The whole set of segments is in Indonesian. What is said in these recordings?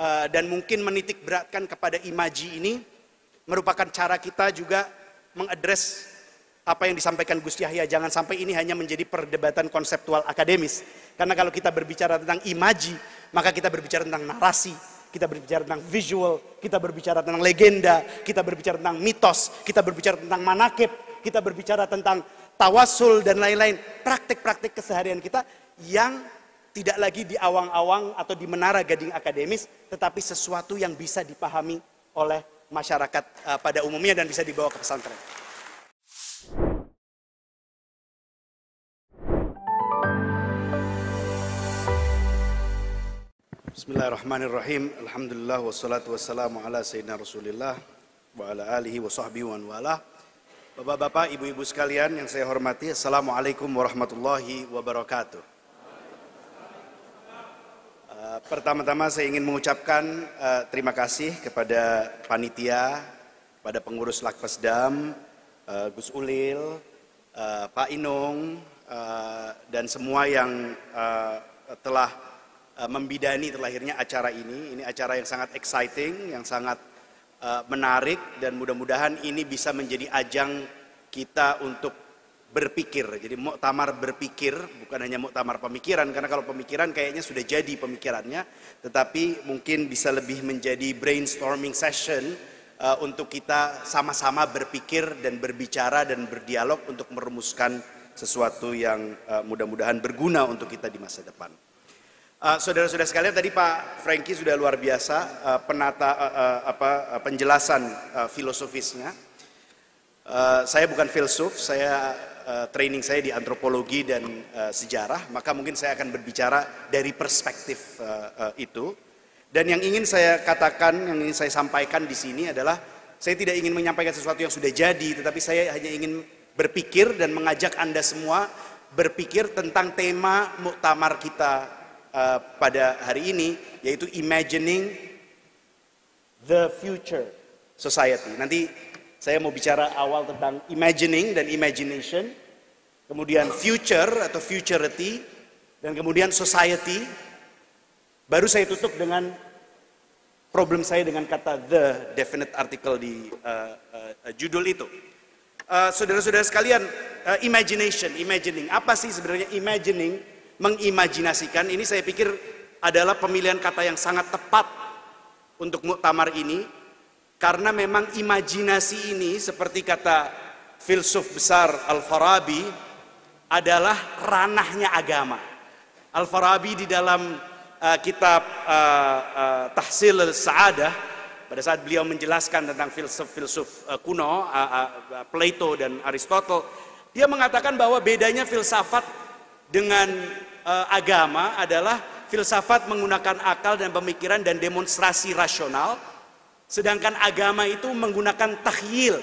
dan mungkin menitik beratkan kepada imaji ini merupakan cara kita juga mengadres apa yang disampaikan Gus Yahya. Jangan sampai ini hanya menjadi perdebatan konseptual akademis. Karena kalau kita berbicara tentang imaji, maka kita berbicara tentang narasi, kita berbicara tentang visual, kita berbicara tentang legenda, kita berbicara tentang mitos, kita berbicara tentang manakib, kita berbicara tentang tawasul dan lain-lain. Praktik-praktik keseharian kita yang tidak lagi di awang-awang atau di menara gading akademis, tetapi sesuatu yang bisa dipahami oleh masyarakat pada umumnya dan bisa dibawa ke pesantren. Bismillahirrahmanirrahim. Alhamdulillah wassalatu wassalamu ala sayyidina Rasulillah wa ala alihi wa sahbihi wa wala. Bapak-bapak, ibu-ibu sekalian yang saya hormati, assalamualaikum warahmatullahi wabarakatuh. Pertama-tama saya ingin mengucapkan terima kasih kepada panitia, pada pengurus Lakpesdam, Gus Ulil, Pak Inung, dan semua yang telah membidani terlahirnya acara ini. Ini acara yang sangat exciting, yang sangat menarik, dan mudah-mudahan ini bisa menjadi ajang kita untuk berpikir. Jadi muktamar berpikir, bukan hanya muktamar pemikiran, karena kalau pemikiran kayaknya sudah jadi pemikirannya, tetapi mungkin bisa lebih menjadi brainstorming session untuk kita sama-sama berpikir dan berbicara dan berdialog untuk merumuskan sesuatu yang mudah-mudahan berguna untuk kita di masa depan. Saudara-saudara sekalian, tadi Pak Franky sudah luar biasa penjelasan filosofisnya. Saya bukan filsuf, training saya di antropologi dan sejarah, maka mungkin saya akan berbicara dari perspektif itu. Dan yang ingin saya katakan, yang ingin saya sampaikan di sini adalah saya tidak ingin menyampaikan sesuatu yang sudah jadi, tetapi saya hanya ingin berpikir dan mengajak Anda semua berpikir tentang tema muktamar kita pada hari ini, yaitu Imagining the Future Society. Nanti saya mau bicara awal tentang imagining dan imagination, kemudian future atau futurity, dan kemudian society. Baru saya tutup dengan problem saya dengan kata the definite article di judul itu. Saudara-saudara sekalian, imagining. Apa sih sebenarnya imagining? Mengimajinasikan, ini saya pikir adalah pemilihan kata yang sangat tepat untuk muktamar ini. Karena memang imajinasi ini, seperti kata filsuf besar Al-Farabi, adalah ranahnya agama. Al-Farabi di dalam kitab Tahsil Sa'adah, pada saat beliau menjelaskan tentang filsuf kuno, Plato dan Aristotle, dia mengatakan bahwa bedanya filsafat dengan agama adalah filsafat menggunakan akal dan pemikiran dan demonstrasi rasional, sedangkan agama itu menggunakan takhyil,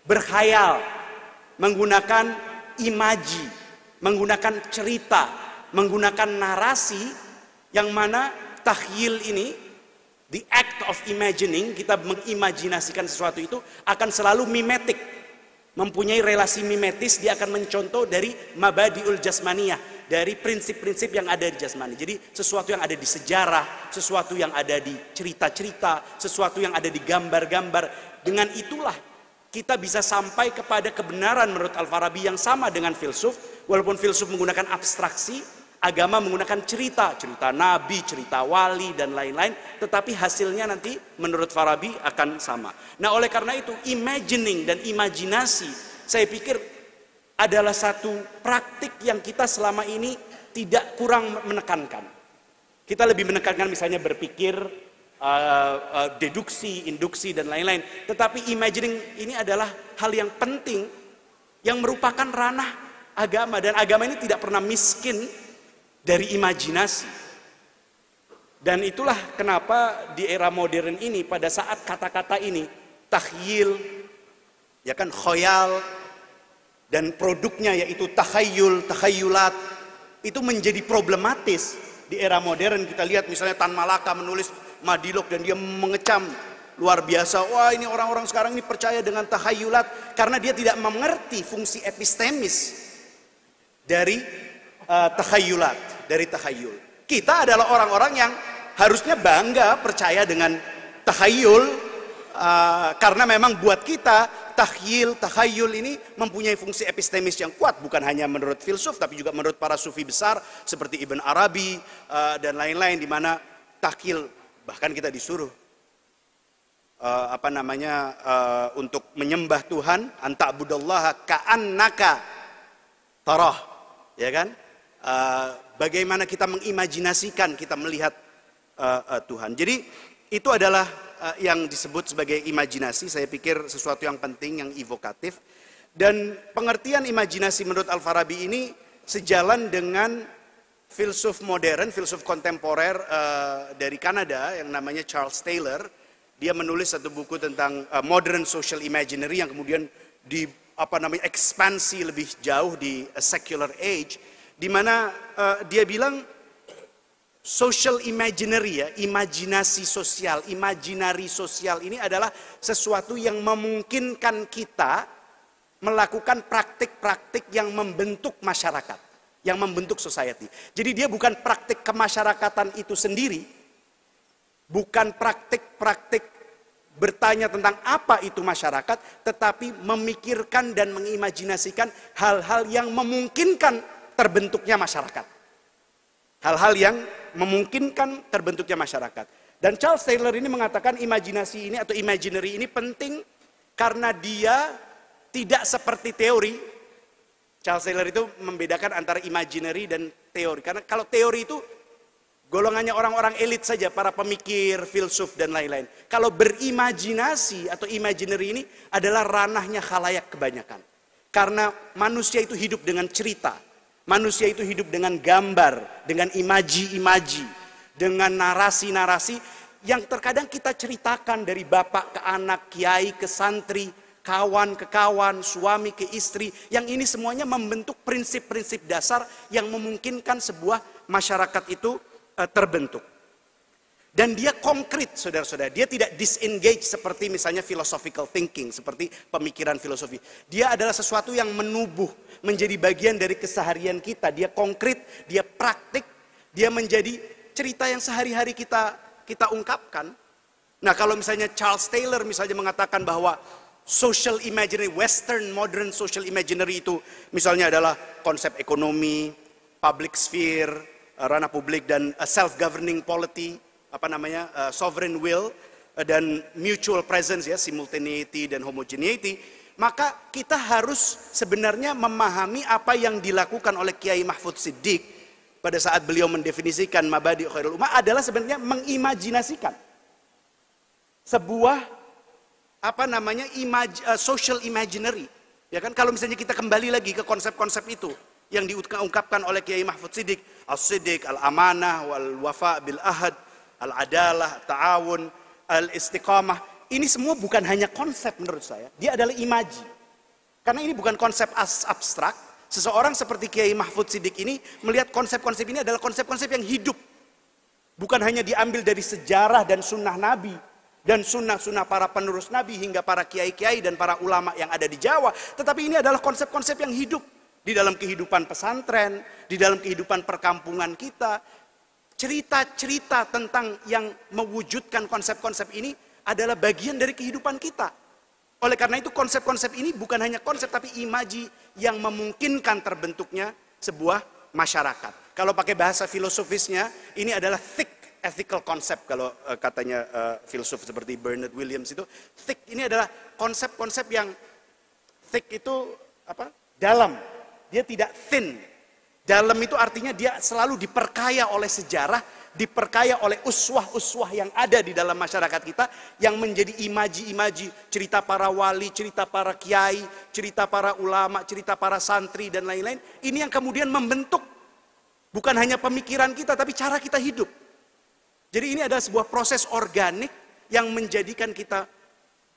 berkhayal, menggunakan imaji, menggunakan cerita, menggunakan narasi, yang mana takhyil ini, the act of imagining, kita mengimajinasikan sesuatu itu akan selalu mimetik, mempunyai relasi mimetis. Dia akan mencontoh dari mabadiul jasmaniyah, dari prinsip-prinsip yang ada di jasmani. Jadi sesuatu yang ada di sejarah, sesuatu yang ada di cerita-cerita, sesuatu yang ada di gambar-gambar. Dengan itulah kita bisa sampai kepada kebenaran menurut Al-Farabi yang sama dengan filsuf. Walaupun filsuf menggunakan abstraksi, agama menggunakan cerita nabi, cerita wali dan lain-lain, tetapi hasilnya nanti menurut Farabi akan sama. Nah, oleh karena itu imagining dan imajinasi, saya pikir adalah satu praktik yang kita selama ini tidak kurang menekankan. Kita lebih menekankan misalnya berpikir, deduksi, induksi dan lain-lain. Tetapi imagining ini adalah hal yang penting yang merupakan ranah agama, dan agama ini tidak pernah miskin dari imajinasi. Dan itulah kenapa di era modern ini, pada saat kata-kata ini takhyil, ya kan, khoyal, dan produknya yaitu takhayulat, itu menjadi problematis di era modern. Kita lihat misalnya Tan Malaka menulis Madilog dan dia mengecam luar biasa, wah ini orang-orang sekarang ini percaya dengan takhayulat, karena dia tidak mengerti fungsi epistemis dari takhayulat, dari takhayul. Kita adalah orang-orang yang harusnya bangga percaya dengan takhayul, karena memang buat kita takhayul ini mempunyai fungsi epistemis yang kuat, bukan hanya menurut filsuf tapi juga menurut para sufi besar seperti Ibn Arabi dan lain-lain, di mana takhayul bahkan kita disuruh untuk menyembah Tuhan, anta'budallaha ka'annaka tarah, ya kan? Bagaimana kita mengimajinasikan, kita melihat Tuhan. Jadi itu adalah yang disebut sebagai imajinasi. Saya pikir sesuatu yang penting, yang evokatif. Dan pengertian imajinasi menurut Al-Farabi ini sejalan dengan filsuf modern, filsuf kontemporer dari Kanada yang namanya Charles Taylor. Dia menulis satu buku tentang modern social imaginary yang kemudian ekspansi lebih jauh di secular age, di mana dia bilang social imaginary, ya, imajinasi sosial, imaginary sosial ini adalah sesuatu yang memungkinkan kita melakukan praktik-praktik yang membentuk masyarakat, yang membentuk society. Jadi dia bukan praktik kemasyarakatan itu sendiri, bukan praktik-praktik bertanya tentang apa itu masyarakat, tetapi memikirkan dan mengimajinasikan hal-hal yang memungkinkan terbentuknya masyarakat. Hal-hal yang memungkinkan terbentuknya masyarakat. Dan Charles Taylor ini mengatakan imajinasi ini atau imaginary ini penting karena dia tidak seperti teori. Charles Taylor itu membedakan antara imaginary dan teori. Karena kalau teori itu golongannya orang-orang elit saja, para pemikir, filsuf, dan lain-lain. Kalau berimajinasi atau imaginary ini adalah ranahnya khalayak kebanyakan. Karena manusia itu hidup dengan cerita. Manusia itu hidup dengan gambar, dengan imaji-imaji, dengan narasi-narasi yang terkadang kita ceritakan dari bapak ke anak, kiai ke santri, kawan ke kawan, suami ke istri. Yang ini semuanya membentuk prinsip-prinsip dasar yang memungkinkan sebuah masyarakat itu terbentuk. Dan dia konkret, saudara-saudara. Dia tidak disengage seperti misalnya philosophical thinking, seperti pemikiran filosofi. Dia adalah sesuatu yang menubuh, menjadi bagian dari keseharian kita. Dia konkret, dia praktik, dia menjadi cerita yang sehari-hari kita ungkapkan. Nah, kalau misalnya Charles Taylor misalnya mengatakan bahwa social imaginary, western modern social imaginary itu misalnya adalah konsep ekonomi, public sphere, ranah publik, dan self-governing polity, sovereign will, dan mutual presence, ya, simultaneity dan homogeneity, maka kita harus sebenarnya memahami apa yang dilakukan oleh Kiai Mahfudz Siddiq pada saat beliau mendefinisikan Mabadi' Khairul Ummah adalah sebenarnya mengimajinasikan sebuah social imaginary, ya kan? Kalau misalnya kita kembali lagi ke konsep-konsep itu yang diungkapkan oleh Kiai Mahfudz Siddiq, as-siddiq, al-amanah, wal-wafa bil-ahad, al-adalah, ta'awun, al-istiqamah. Ini semua bukan hanya konsep menurut saya, dia adalah imaji. Karena ini bukan konsep abstrak. Seseorang seperti Kiai Mahfudz Siddiq ini melihat konsep-konsep ini adalah konsep-konsep yang hidup. Bukan hanya diambil dari sejarah dan sunnah Nabi, dan sunnah-sunnah para penerus Nabi hingga para kiai-kiai dan para ulama yang ada di Jawa. Tetapi ini adalah konsep-konsep yang hidup. Di dalam kehidupan pesantren, di dalam kehidupan perkampungan kita, cerita-cerita tentang yang mewujudkan konsep-konsep ini adalah bagian dari kehidupan kita. Oleh karena itu konsep-konsep ini bukan hanya konsep tapi imaji yang memungkinkan terbentuknya sebuah masyarakat. Kalau pakai bahasa filosofisnya, ini adalah thick ethical concept kalau katanya filsuf seperti Bernard Williams itu. Thick ini adalah konsep-konsep yang thick itu dalam. Dia tidak thin. Dalam itu artinya dia selalu diperkaya oleh sejarah, diperkaya oleh uswah-uswah yang ada di dalam masyarakat kita, yang menjadi imaji-imaji, cerita para wali, cerita para kiai, cerita para ulama, cerita para santri, dan lain-lain. Ini yang kemudian membentuk bukan hanya pemikiran kita, tapi cara kita hidup. Jadi ini adalah sebuah proses organik yang menjadikan kita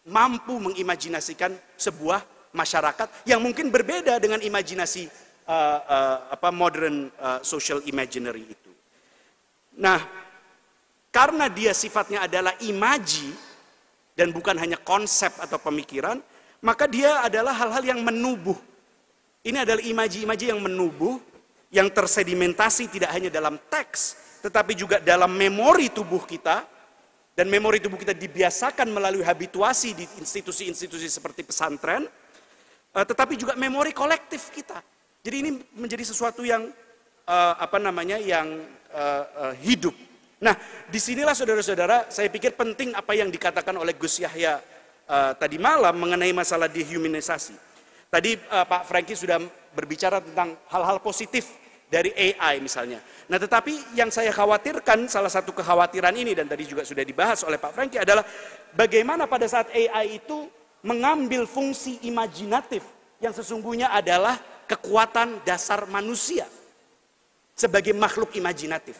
mampu mengimajinasikan sebuah masyarakat yang mungkin berbeda dengan imajinasi modern social imaginary itu. Nah, karena dia sifatnya adalah imaji dan bukan hanya konsep atau pemikiran, maka dia adalah hal-hal yang menubuh. Ini adalah imaji-imaji yang menubuh, yang tersedimentasi tidak hanya dalam teks, tetapi juga dalam memori tubuh kita, dan memori tubuh kita dibiasakan melalui habituasi di institusi-institusi seperti pesantren, tetapi juga memori kolektif kita. Jadi ini menjadi sesuatu yang hidup. Nah, disinilah saudara-saudara, saya pikir penting apa yang dikatakan oleh Gus Yahya tadi malam mengenai masalah dehumanisasi. Tadi Pak Franky sudah berbicara tentang hal-hal positif dari AI misalnya. Nah, tetapi yang saya khawatirkan, salah satu kekhawatiran ini, dan tadi juga sudah dibahas oleh Pak Franky, adalah bagaimana pada saat AI itu mengambil fungsi imajinatif yang sesungguhnya adalah kekuatan dasar manusia sebagai makhluk imajinatif.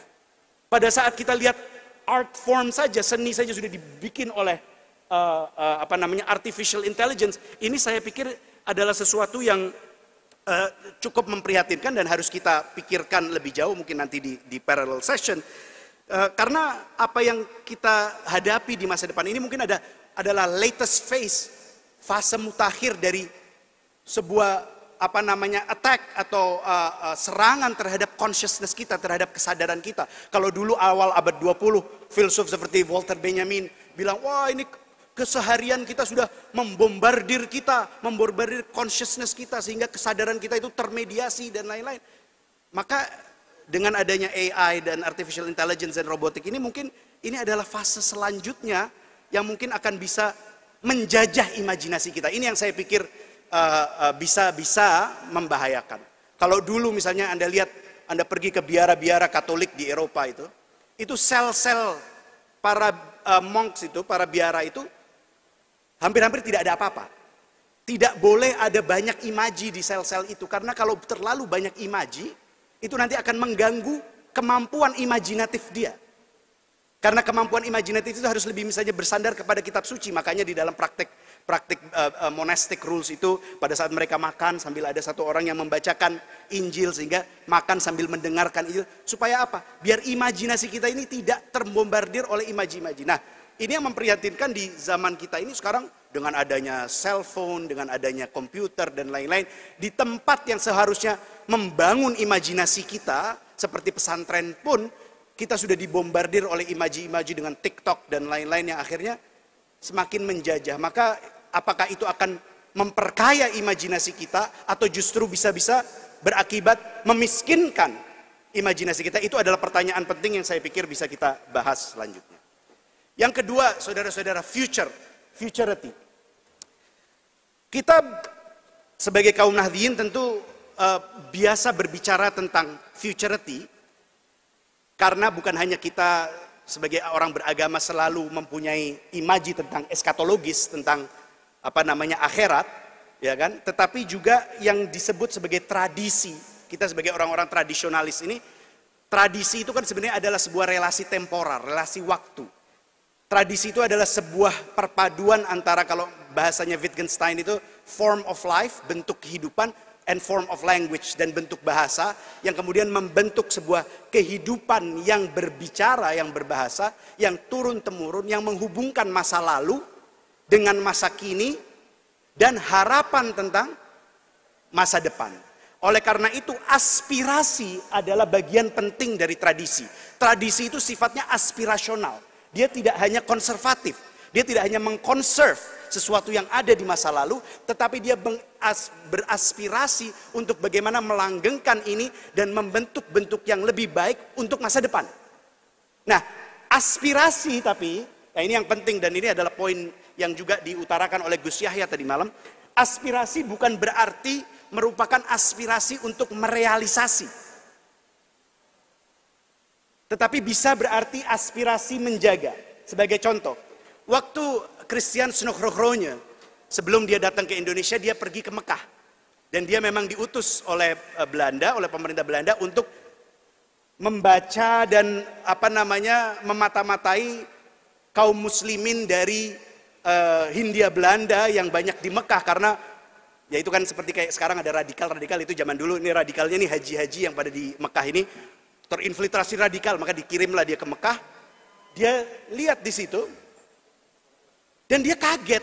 Pada saat kita lihat art form saja, seni saja sudah dibikin oleh artificial intelligence, ini saya pikir adalah sesuatu yang cukup memprihatinkan dan harus kita pikirkan lebih jauh mungkin nanti di parallel session. Karena apa yang kita hadapi di masa depan ini mungkin adalah latest fase mutakhir dari sebuah attack atau serangan terhadap consciousness kita, terhadap kesadaran kita. Kalau dulu awal abad 20, filsuf seperti Walter Benjamin bilang, wah ini keseharian kita sudah membombardir consciousness kita sehingga kesadaran kita itu termediasi dan lain-lain. Maka dengan adanya AI dan artificial intelligence dan robotik ini mungkin ini adalah fase selanjutnya yang mungkin akan bisa menjajah imajinasi kita. Ini yang saya pikir bisa membahayakan. Kalau dulu misalnya Anda lihat, Anda pergi ke biara-biara Katolik di Eropa itu sel-sel para monks itu, para biara itu hampir-hampir tidak ada apa-apa. Tidak boleh ada banyak imaji di sel-sel itu, karena kalau terlalu banyak imaji, itu nanti akan mengganggu kemampuan imajinatif dia. Karena kemampuan imajinatif itu harus lebih misalnya bersandar kepada kitab suci. Makanya di dalam praktik monastic rules itu, pada saat mereka makan sambil ada satu orang yang membacakan Injil, sehingga makan sambil mendengarkan Injil. Supaya apa? Biar imajinasi kita ini tidak terbombardir oleh imaji-imaji. Nah, ini yang memprihatinkan di zaman kita ini sekarang, dengan adanya cellphone, dengan adanya komputer dan lain-lain, di tempat yang seharusnya membangun imajinasi kita, seperti pesantren pun, kita sudah dibombardir oleh imaji-imaji dengan TikTok dan lain-lain yang akhirnya semakin menjajah. Maka apakah itu akan memperkaya imajinasi kita, atau justru bisa-bisa berakibat memiskinkan imajinasi kita? Itu adalah pertanyaan penting yang saya pikir bisa kita bahas selanjutnya. Yang kedua, saudara-saudara, futurity. Kita sebagai kaum Nahdliyin tentu biasa berbicara tentang futurity, karena bukan hanya kita sebagai orang beragama selalu mempunyai imaji tentang eskatologis, tentang akhirat, ya kan? Tetapi juga yang disebut sebagai tradisi. Kita sebagai orang-orang tradisionalis ini, tradisi itu kan sebenarnya adalah sebuah relasi temporal, relasi waktu. Tradisi itu adalah sebuah perpaduan antara, kalau bahasanya Wittgenstein itu, form of life, bentuk kehidupan, and form of language, dan bentuk bahasa, yang kemudian membentuk sebuah kehidupan yang berbicara, yang berbahasa, yang turun-temurun, yang menghubungkan masa lalu dengan masa kini, dan harapan tentang masa depan. Oleh karena itu, aspirasi adalah bagian penting dari tradisi. Tradisi itu sifatnya aspirasional. Dia tidak hanya konservatif, dia tidak hanya mengkonserv sesuatu yang ada di masa lalu, tetapi dia beraspirasi untuk bagaimana melanggengkan ini dan membentuk bentuk yang lebih baik untuk masa depan. Nah, aspirasi tapi, ini yang penting, dan ini adalah poin yang juga diutarakan oleh Gus Yahya tadi malam. Aspirasi bukan berarti merupakan aspirasi untuk merealisasi, tetapi bisa berarti aspirasi menjaga. Sebagai contoh, waktu Christian Snokhrokhronya, sebelum dia datang ke Indonesia, dia pergi ke Mekah. Dan dia memang diutus oleh Belanda, oleh pemerintah Belanda untuk membaca dan memata-matai kaum muslimin dari Hindia Belanda yang banyak di Mekah. Karena ya itu kan seperti kayak sekarang ada radikal itu zaman dulu, ini radikalnya nih haji-haji yang pada di Mekah ini terinfiltrasi radikal, maka dikirimlah dia ke Mekah. Dia lihat di situ dan dia kaget.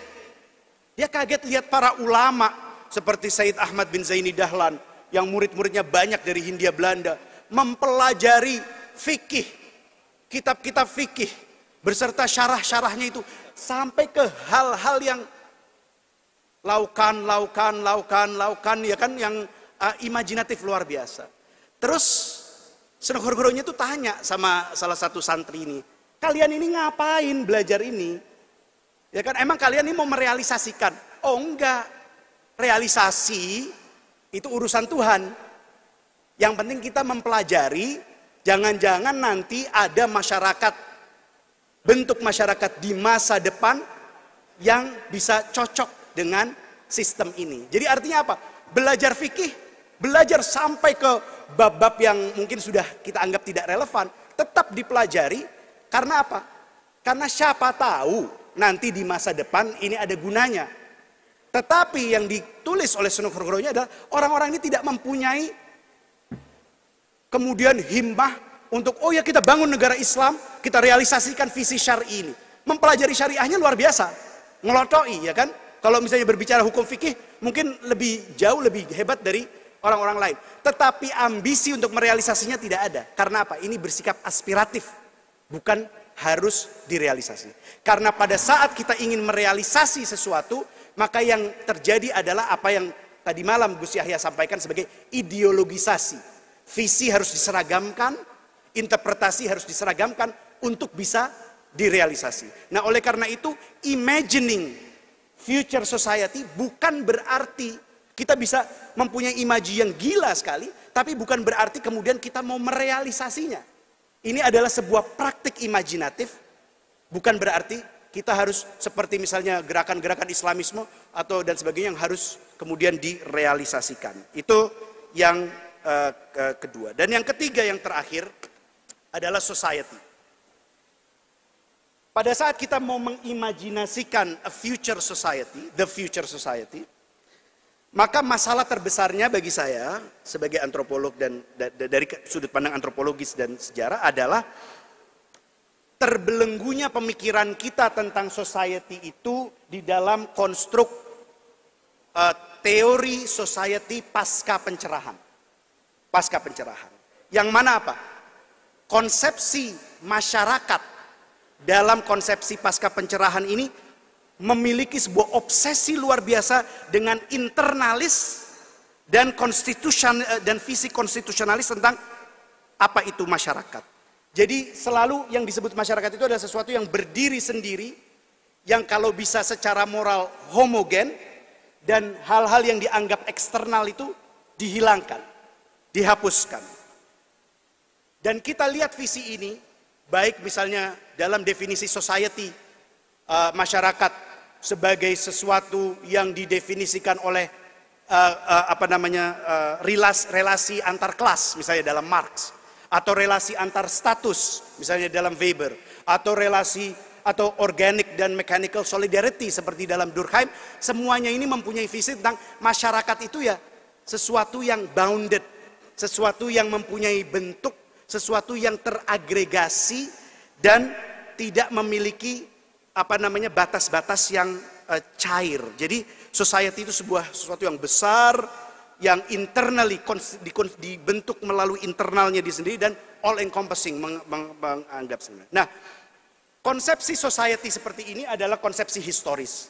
Dia kaget lihat para ulama seperti Said Ahmad bin Zaini Dahlan yang murid-muridnya banyak dari Hindia Belanda mempelajari fikih, kitab-kitab fikih, beserta syarah-syarahnya itu, sampai ke hal-hal yang laukan, ya kan, yang imajinatif luar biasa. Terus guru-gurunya tuh tanya sama salah satu santri ini, kalian ini ngapain belajar ini? Ya kan, emang kalian ini mau merealisasikan? Oh enggak, realisasi itu urusan Tuhan. Yang penting kita mempelajari, jangan-jangan nanti ada masyarakat, bentuk masyarakat di masa depan yang bisa cocok dengan sistem ini. Jadi artinya apa? Belajar fikih, belajar sampai ke bab-bab yang mungkin sudah kita anggap tidak relevan, tetap dipelajari. Karena apa? Karena siapa tahu nanti di masa depan ini ada gunanya. Tetapi yang ditulis oleh Sunan Kudus adalah orang-orang ini tidak mempunyai kemudian himmah untuk, oh ya kita bangun negara Islam, kita realisasikan visi syar'i ini. Mempelajari syariahnya luar biasa, ngelotoi, ya kan? Kalau misalnya berbicara hukum fikih, mungkin jauh lebih hebat dari orang-orang lain. Tetapi ambisi untuk merealisasinya tidak ada. Karena apa? Ini bersikap aspiratif, bukan harus direalisasi. Karena pada saat kita ingin merealisasi sesuatu, maka yang terjadi adalah apa yang tadi malam Gus Yahya sampaikan sebagai ideologisasi. Visi harus diseragamkan, interpretasi harus diseragamkan untuk bisa direalisasi. Nah, oleh karena itu, imagining future society bukan berarti kita bisa mempunyai imaji yang gila sekali, tapi bukan berarti kemudian kita mau merealisasinya. Ini adalah sebuah praktik imajinatif, bukan berarti kita harus seperti misalnya gerakan-gerakan Islamisme atau dan sebagainya yang harus kemudian direalisasikan. Itu yang kedua. Dan yang ketiga, yang terakhir adalah society. Pada saat kita mau mengimajinasikan a future society, the future society, maka masalah terbesarnya bagi saya sebagai antropolog dan dari sudut pandang antropologis dan sejarah adalah terbelenggunya pemikiran kita tentang society itu di dalam konstruk teori society pasca pencerahan. Pasca pencerahan. Yang mana apa? Konsepsi masyarakat dalam konsepsi pasca pencerahan ini memiliki sebuah obsesi luar biasa dengan internalis dan visi konstitusionalis tentang apa itu masyarakat. Jadi selalu yang disebut masyarakat itu adalah sesuatu yang berdiri sendiri, yang kalau bisa secara moral homogen, dan hal-hal yang dianggap eksternal itu dihilangkan, dihapuskan. Dan kita lihat visi ini, baik misalnya dalam definisi society, masyarakat sebagai sesuatu yang didefinisikan oleh relasi antar kelas, misalnya dalam Marx, atau relasi antar status, misalnya dalam Weber, atau relasi atau organic dan mechanical solidarity seperti dalam Durkheim. Semuanya ini mempunyai visi tentang masyarakat itu ya sesuatu yang bounded, sesuatu yang mempunyai bentuk, sesuatu yang teragregasi dan tidak memiliki batas-batas yang cair. Jadi society itu sesuatu yang besar, yang internally dibentuk melalui internalnya di sendiri dan all encompassing, menganggap sebenarnya. Nah, konsepsi society seperti ini adalah konsepsi historis.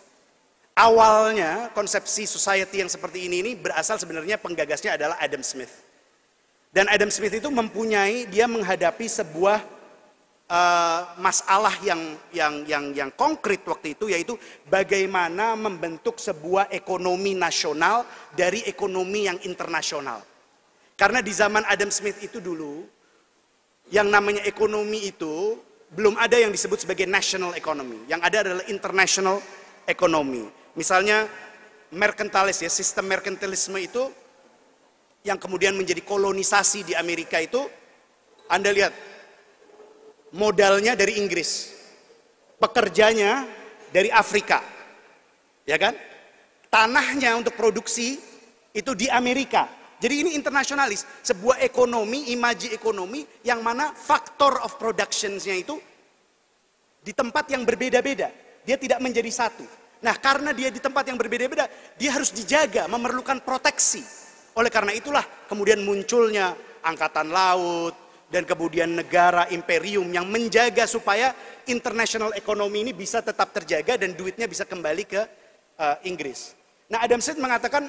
Awalnya konsepsi society yang seperti ini berasal sebenarnya penggagasnya adalah Adam Smith. Dan Adam Smith itu dia menghadapi sebuah masalah yang konkret waktu itu, yaitu bagaimana membentuk sebuah ekonomi nasional dari ekonomi yang internasional. Karena di zaman Adam Smith itu dulu, yang namanya ekonomi itu belum ada yang disebut sebagai national economy. Yang ada adalah international economy. Misalnya merkantilis, ya, sistem merkantilisme itu yang kemudian menjadi kolonisasi di Amerika itu, Anda lihat, modalnya dari Inggris, pekerjanya dari Afrika, ya kan? Tanahnya untuk produksi itu di Amerika. Jadi ini internasionalis, sebuah ekonomi, imaji ekonomi yang mana faktor of productions-nya itu di tempat yang berbeda-beda. Dia tidak menjadi satu. Nah, karena dia di tempat yang berbeda-beda, dia harus dijaga, memerlukan proteksi. Oleh karena itulah kemudian munculnya angkatan laut dan kemudian negara imperium yang menjaga supaya international economy ini bisa tetap terjaga dan duitnya bisa kembali ke Inggris. Nah, Adam Smith mengatakan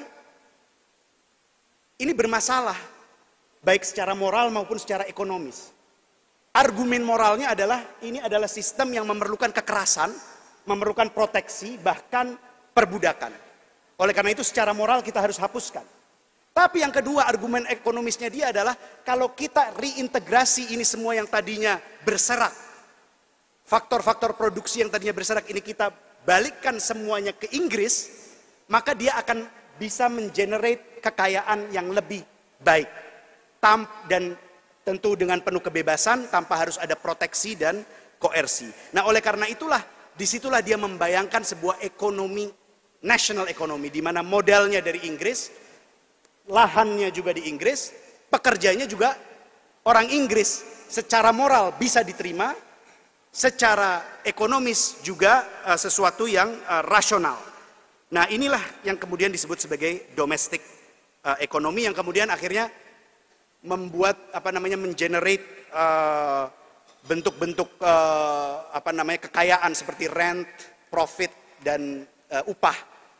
ini bermasalah baik secara moral maupun secara ekonomis. Argumen moralnya adalah ini adalah sistem yang memerlukan kekerasan, memerlukan proteksi, bahkan perbudakan. Oleh karena itu secara moral kita harus hapuskan. Tapi yang kedua argumen ekonomisnya dia adalah kalau kita reintegrasi ini semua yang tadinya berserak, faktor-faktor produksi yang tadinya berserak ini kita balikkan semuanya ke Inggris, maka dia akan bisa mengenerate kekayaan yang lebih baik. Dan tentu dengan penuh kebebasan tanpa harus ada proteksi dan koersi. Nah, oleh karena itulah disitulah dia membayangkan sebuah ekonomi, national economy, di mana modalnya dari Inggris, lahannya juga di Inggris, pekerjanya juga orang Inggris. Secara moral bisa diterima, secara ekonomis juga sesuatu yang rasional. Nah, inilah yang kemudian disebut sebagai domestic ekonomi yang kemudian akhirnya membuat mengenerate bentuk-bentuk kekayaan seperti rent, profit dan upah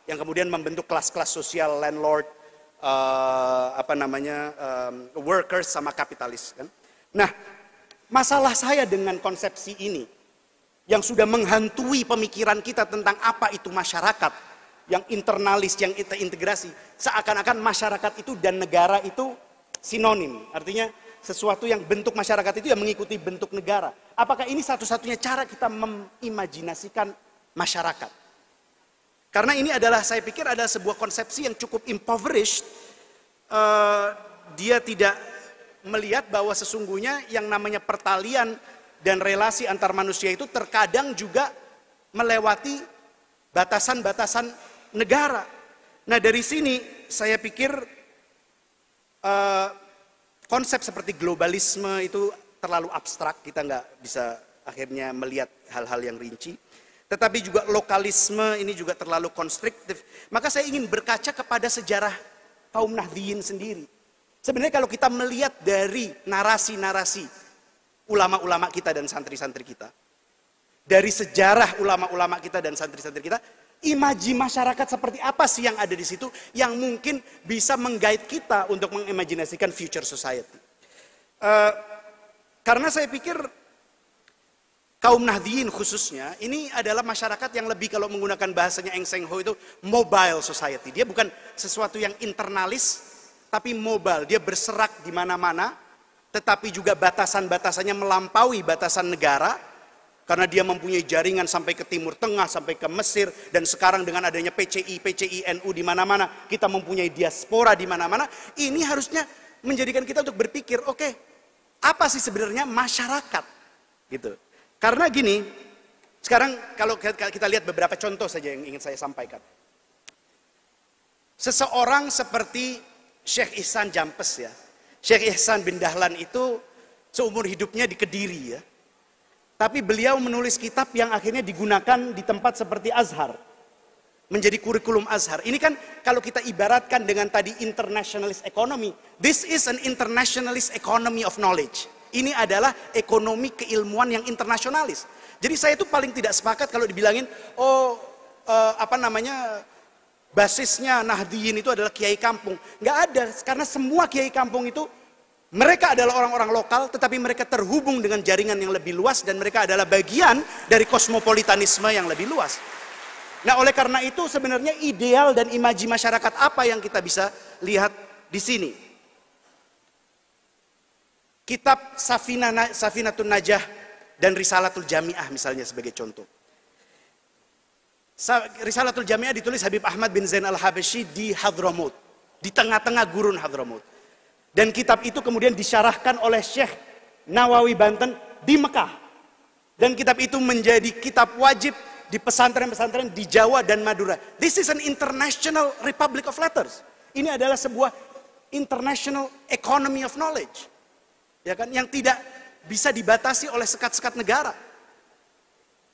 yang kemudian membentuk kelas-kelas sosial landlord, workers sama kapitalis kan. Nah, masalah saya dengan konsepsi ini yang sudah menghantui pemikiran kita tentang apa itu masyarakat, yang internalis, yang integrasi, seakan-akan masyarakat itu dan negara itu sinonim. Artinya sesuatu yang bentuk masyarakat itu yang mengikuti bentuk negara. Apakah ini satu-satunya cara kita mengimajinasikan masyarakat? Karena ini adalah, saya pikir adalah sebuah konsepsi yang cukup impoverished. Dia tidak melihat bahwa sesungguhnya yang namanya pertalian dan relasi antar manusia itu terkadang juga melewati batasan-batasan negara. Nah, dari sini saya pikir konsep seperti globalisme itu terlalu abstrak, kita nggak bisa akhirnya melihat hal-hal yang rinci. Tetapi juga lokalisme ini juga terlalu konstriktif. Maka saya ingin berkaca kepada sejarah kaum Nahdliyin sendiri. Sebenarnya kalau kita melihat dari narasi-narasi ulama-ulama kita dan santri-santri kita, dari sejarah ulama-ulama kita dan santri-santri kita, imaji masyarakat seperti apa sih yang ada di situ yang mungkin bisa meng-guide kita untuk mengimajinasikan future society. Karena saya pikir kaum Nahdliyin khususnya ini adalah masyarakat yang lebih, kalau menggunakan bahasanya Eng Seng Ho, itu mobile society. Dia bukan sesuatu yang internalis tapi mobile. Dia berserak di mana-mana, tetapi juga batasan-batasannya melampaui batasan negara. Karena dia mempunyai jaringan sampai ke Timur Tengah, sampai ke Mesir, dan sekarang dengan adanya PCI, NU di mana-mana, kita mempunyai diaspora di mana-mana. Ini harusnya menjadikan kita untuk berpikir, oke, apa sih sebenarnya masyarakat? Gitu. Karena gini, sekarang kalau kita lihat beberapa contoh saja yang ingin saya sampaikan. Seseorang seperti Syekh Ihsan Jampes ya, Syekh Ihsan bin Dahlan itu seumur hidupnya di Kediri ya. Tapi beliau menulis kitab yang akhirnya digunakan di tempat seperti Azhar. Menjadi kurikulum Azhar. Ini kan kalau kita ibaratkan dengan tadi internationalist economy. This is an internationalist economy of knowledge. Ini adalah ekonomi keilmuan yang internasionalis. Jadi saya itu paling tidak sepakat kalau dibilangin, basisnya Nahdliyin itu adalah kiai kampung. Nggak ada, karena semua kiai kampung itu mereka adalah orang-orang lokal, tetapi mereka terhubung dengan jaringan yang lebih luas dan mereka adalah bagian dari kosmopolitanisme yang lebih luas. Nah, oleh karena itu sebenarnya ideal dan imaji masyarakat apa yang kita bisa lihat di sini. Kitab Safinatun Najah dan Risalatul Jami'ah misalnya sebagai contoh. Risalatul Jami'ah ditulis Habib Ahmad bin Zain al-Habasyi di Hadramaut, di tengah-tengah gurun Hadramaut. Dan kitab itu kemudian disyarahkan oleh Syekh Nawawi Banten di Mekah. Dan kitab itu menjadi kitab wajib di pesantren-pesantren di Jawa dan Madura. This is an international republic of letters. Ini adalah sebuah international economy of knowledge. Ya kan, yang tidak bisa dibatasi oleh sekat-sekat negara.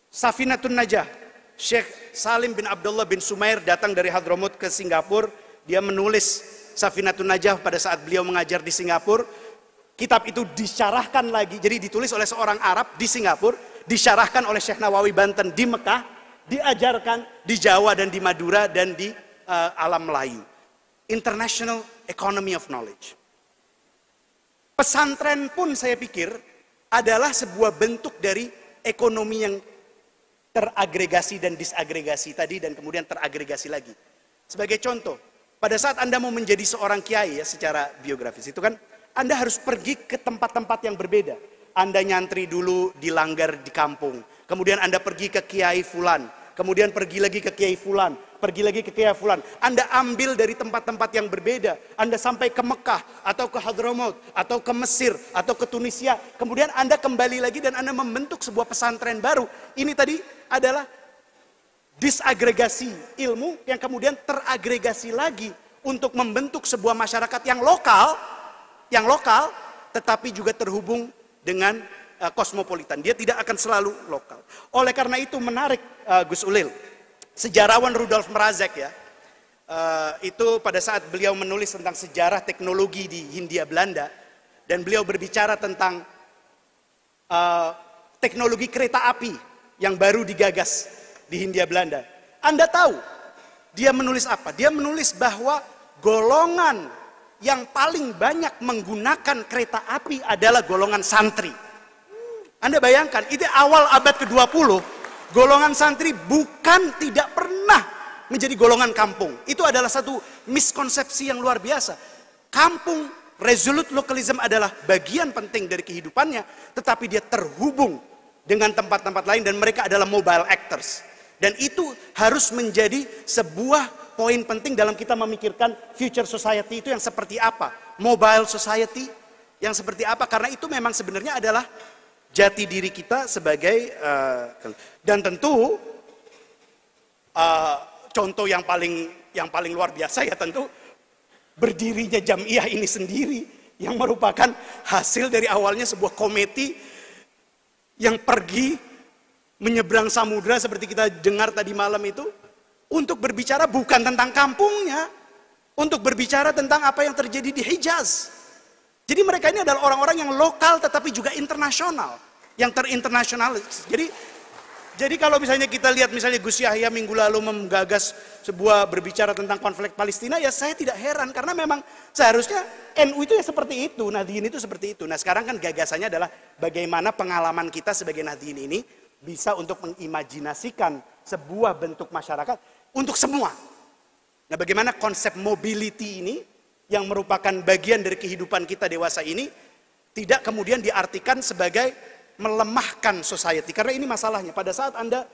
Safinatun Najah, Syekh Salim bin Abdullah bin Sumair datang dari Hadramaut ke Singapura. Dia menulis Safinatun Najah pada saat beliau mengajar di Singapura. Kitab itu disyarahkan lagi, jadi ditulis oleh seorang Arab di Singapura, disyarahkan oleh Syekh Nawawi Banten di Mekah, diajarkan di Jawa dan di Madura dan di alam Melayu. International Economy of Knowledge. Pesantren pun saya pikir adalah sebuah bentuk dari ekonomi yang teragregasi dan disagregasi tadi dan kemudian teragregasi lagi. Sebagai contoh, pada saat Anda mau menjadi seorang kiai ya secara biografis itu kan Anda harus pergi ke tempat-tempat yang berbeda. Anda nyantri dulu di langgar di kampung, kemudian Anda pergi ke Kiai Fulan, kemudian pergi lagi ke Kiai Fulan, pergi lagi ke Kiai Fulan. Anda ambil dari tempat-tempat yang berbeda. Anda sampai ke Mekah, atau ke Hadramaut, atau ke Mesir, atau ke Tunisia. Kemudian Anda kembali lagi dan Anda membentuk sebuah pesantren baru. Ini tadi adalah disagregasi ilmu yang kemudian teragregasi lagi untuk membentuk sebuah masyarakat yang lokal, tetapi juga terhubung dengan kosmopolitan. Dia tidak akan selalu lokal. Oleh karena itu menarik Gus Ulil, sejarawan Rudolf Mrazek ya, itu pada saat beliau menulis tentang sejarah teknologi di Hindia Belanda dan beliau berbicara tentang teknologi kereta api yang baru digagas di Hindia Belanda. Anda tahu dia menulis apa? Dia menulis bahwa golongan yang paling banyak menggunakan kereta api adalah golongan santri. Anda bayangkan, itu awal abad ke-20, golongan santri bukan tidak pernah menjadi golongan kampung. Itu adalah satu miskonsepsi yang luar biasa. Kampung, resolute localism adalah bagian penting dari kehidupannya, tetapi dia terhubung dengan tempat-tempat lain dan mereka adalah mobile actors. Dan itu harus menjadi sebuah poin penting dalam kita memikirkan future society itu yang seperti apa. Mobile society yang seperti apa. Karena itu memang sebenarnya adalah jati diri kita sebagai dan tentu contoh yang paling luar biasa ya tentu berdirinya Jam'iyah ini sendiri yang merupakan hasil dari awalnya sebuah komite yang pergi menyeberang samudra seperti kita dengar tadi malam itu untuk berbicara bukan tentang kampungnya, untuk berbicara tentang apa yang terjadi di Hijaz. Jadi mereka ini adalah orang-orang yang lokal tetapi juga internasional, yang terinternasionalis. Jadi kalau misalnya kita lihat misalnya Gus Yahya minggu lalu menggagas sebuah berbicara tentang konflik Palestina, ya saya tidak heran karena memang seharusnya NU itu ya seperti itu, Nahdliyin itu seperti itu. Nah sekarang kan gagasannya adalah bagaimana pengalaman kita sebagai Nahdliyin ini bisa untuk mengimajinasikan sebuah bentuk masyarakat untuk semua. Nah bagaimana konsep mobility ini yang merupakan bagian dari kehidupan kita dewasa ini tidak kemudian diartikan sebagai melemahkan society. Karena ini masalahnya, pada saat Anda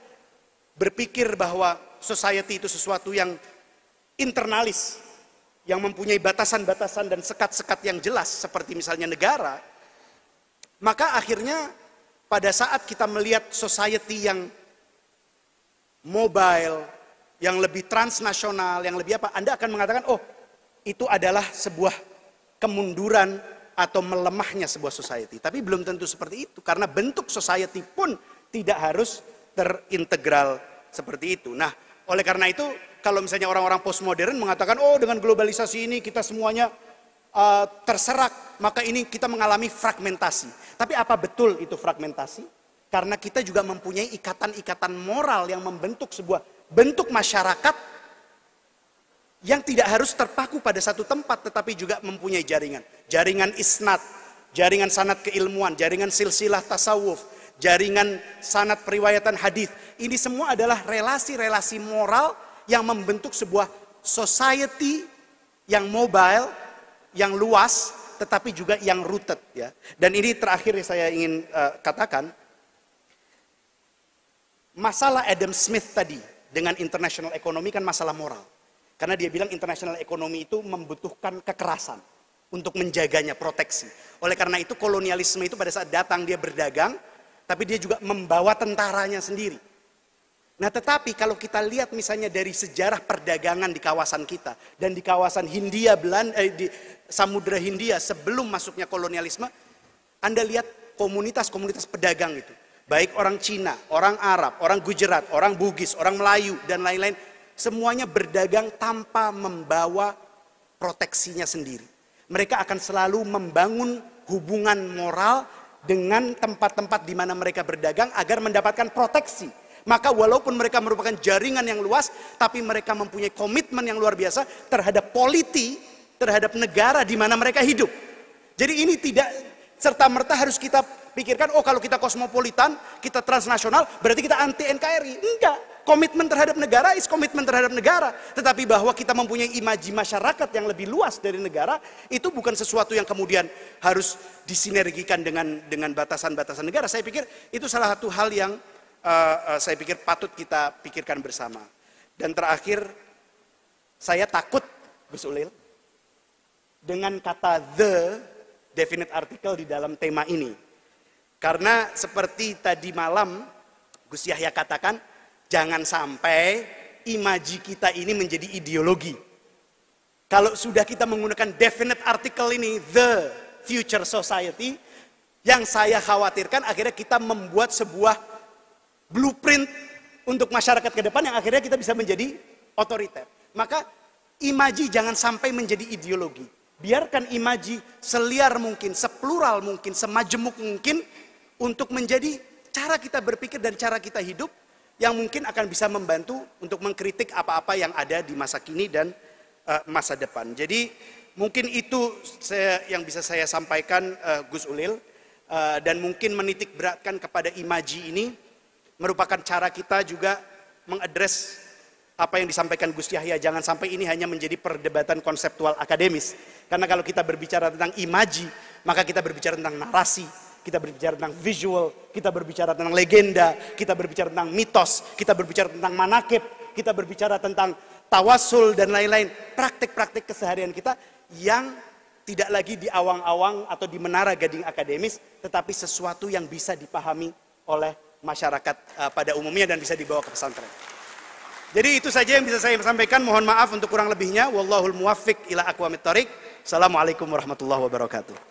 berpikir bahwa society itu sesuatu yang internalis, yang mempunyai batasan-batasan dan sekat-sekat yang jelas seperti misalnya negara, maka akhirnya pada saat kita melihat society yang mobile, yang lebih transnasional, yang lebih apa, Anda akan mengatakan, oh itu adalah sebuah kemunduran atau melemahnya sebuah society. Tapi belum tentu seperti itu, karena bentuk society pun tidak harus terintegral seperti itu. Nah, oleh karena itu, kalau misalnya orang-orang postmodern mengatakan, oh dengan globalisasi ini kita semuanya terserak, maka ini kita mengalami fragmentasi. Tapi apa betul itu fragmentasi? Karena kita juga mempunyai ikatan-ikatan moral yang membentuk sebuah bentuk masyarakat yang tidak harus terpaku pada satu tempat, tetapi juga mempunyai jaringan. Jaringan isnad, jaringan sanad keilmuan, jaringan silsilah tasawuf, jaringan sanad periwayatan hadis. Ini semua adalah relasi-relasi moral yang membentuk sebuah society yang mobile, yang luas, tetapi juga yang rooted. Ya. Dan ini terakhir yang saya ingin katakan, masalah Adam Smith tadi dengan international economy kan masalah moral. Karena dia bilang international economy itu membutuhkan kekerasan untuk menjaganya, proteksi. Oleh karena itu kolonialisme itu pada saat datang dia berdagang, tapi dia juga membawa tentaranya sendiri. Nah tetapi kalau kita lihat misalnya dari sejarah perdagangan di kawasan kita dan di kawasan Hindia Belanda, di Samudra Hindia sebelum masuknya kolonialisme, Anda lihat komunitas-komunitas pedagang itu. Baik orang Cina, orang Arab, orang Gujarat, orang Bugis, orang Melayu dan lain-lain. Semuanya berdagang tanpa membawa proteksinya sendiri. Mereka akan selalu membangun hubungan moral dengan tempat-tempat di mana mereka berdagang agar mendapatkan proteksi. Maka walaupun mereka merupakan jaringan yang luas, tapi mereka mempunyai komitmen yang luar biasa terhadap politi, terhadap negara di mana mereka hidup. Jadi ini tidak serta-merta harus kita pikirkan, oh kalau kita kosmopolitan, kita transnasional, berarti kita anti NKRI. Enggak. Komitmen terhadap negara is komitmen terhadap negara. Tetapi bahwa kita mempunyai imaji masyarakat yang lebih luas dari negara, itu bukan sesuatu yang kemudian harus disinergikan dengan batasan-batasan negara. Saya pikir itu salah satu hal yang saya pikir patut kita pikirkan bersama. Dan terakhir, saya takut, Gus Ulil, dengan kata the definite article di dalam tema ini. Karena seperti tadi malam Gus Yahya katakan, jangan sampai imaji kita ini menjadi ideologi. Kalau sudah kita menggunakan definite article ini, the future society, yang saya khawatirkan akhirnya kita membuat sebuah blueprint untuk masyarakat ke depan yang akhirnya kita bisa menjadi otoriter. Maka imaji jangan sampai menjadi ideologi. Biarkan imaji seliar mungkin, seplural mungkin, semajemuk mungkin untuk menjadi cara kita berpikir dan cara kita hidup yang mungkin akan bisa membantu untuk mengkritik apa-apa yang ada di masa kini dan masa depan. Jadi mungkin itu yang bisa saya sampaikan, Gus Ulil, dan mungkin menitik beratkan kepada imaji ini merupakan cara kita juga mengadres apa yang disampaikan Gus Yahya. Jangan sampai ini hanya menjadi perdebatan konseptual akademis. Karena kalau kita berbicara tentang imaji, maka kita berbicara tentang narasi, kita berbicara tentang visual, kita berbicara tentang legenda, kita berbicara tentang mitos, kita berbicara tentang manakib, kita berbicara tentang tawasul dan lain-lain. Praktik-praktik keseharian kita yang tidak lagi di awang-awang atau di menara gading akademis, tetapi sesuatu yang bisa dipahami oleh masyarakat pada umumnya dan bisa dibawa ke pesantren. Jadi itu saja yang bisa saya sampaikan. Mohon maaf untuk kurang lebihnya. Wallahul muwaffiq ila aqwamit thoriq. Assalamualaikum warahmatullahi wabarakatuh.